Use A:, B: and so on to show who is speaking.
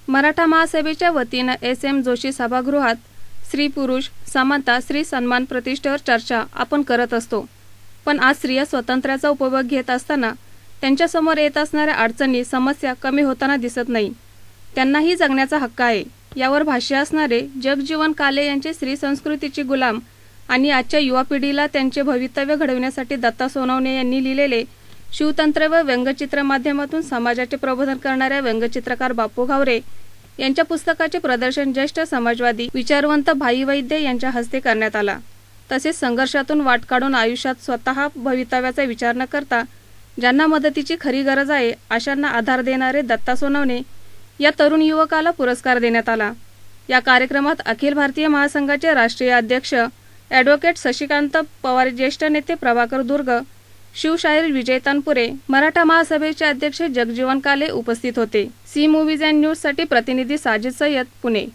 A: मराठा महासभेच्या वतीनं SM जोशी सभागृहात स्त्री पुरुष समानता स्त्री सन्मान प्रतिष्ठेवर चर्चा आपण करत असतो. पण आज स्त्रिया स्वातंत्र्याचा उपभोग घेत असताना त्यांच्यासमोर येत असणाऱ्या अडचणी समस्या कमी होताना दिसत नाही. त्यांनाही जगण्याचा हक्क आहे. यावर भाष्य असणारे जगजीवन काले यांचे स्त्री संस्कृतीची गुलाम आणि आजच्या युवा पिढीला त्यांचे भवितव्य घडविण्यासाठी दत्ता सोनवणे यांनी लिहिलेले शिवतंत्र व व्यंगचित्र माध्यमातून समाजाचे प्रबोधन करणाऱ्या व्यंगचित्रकार बापू घावरे यांच्या पुस्तकाचे प्रदर्शन ज्येष्ठ समाजवादी विचारवंत भाई वैद्य यांच्या हस्ते करण्यात आला. तसेच संघर्षातून वाट काढून आयुष्यात स्वतः भवितव्याचा विचार न करता ज्यांना मदतीची खरी गरज आहे अशांना आधार देणारे दत्ता सोनवणे या तरुण युवकाला पुरस्कार देण्यात आला. या कार्यक्रमात अखिल भारतीय महासंघाचे राष्ट्रीय अध्यक्ष ॲडव्होकेट शशिकांत पवार, ज्येष्ठ नेते प्रभाकर दुर्ग, शिवशाहीर विजय तनपुरे, मराठा महासभेचे अध्यक्ष जगजीवन काले उपस्थित होते. सी मूव्हीज अँड न्यूजसाठी प्रतिनिधी साजिद सय्यद, पुणे.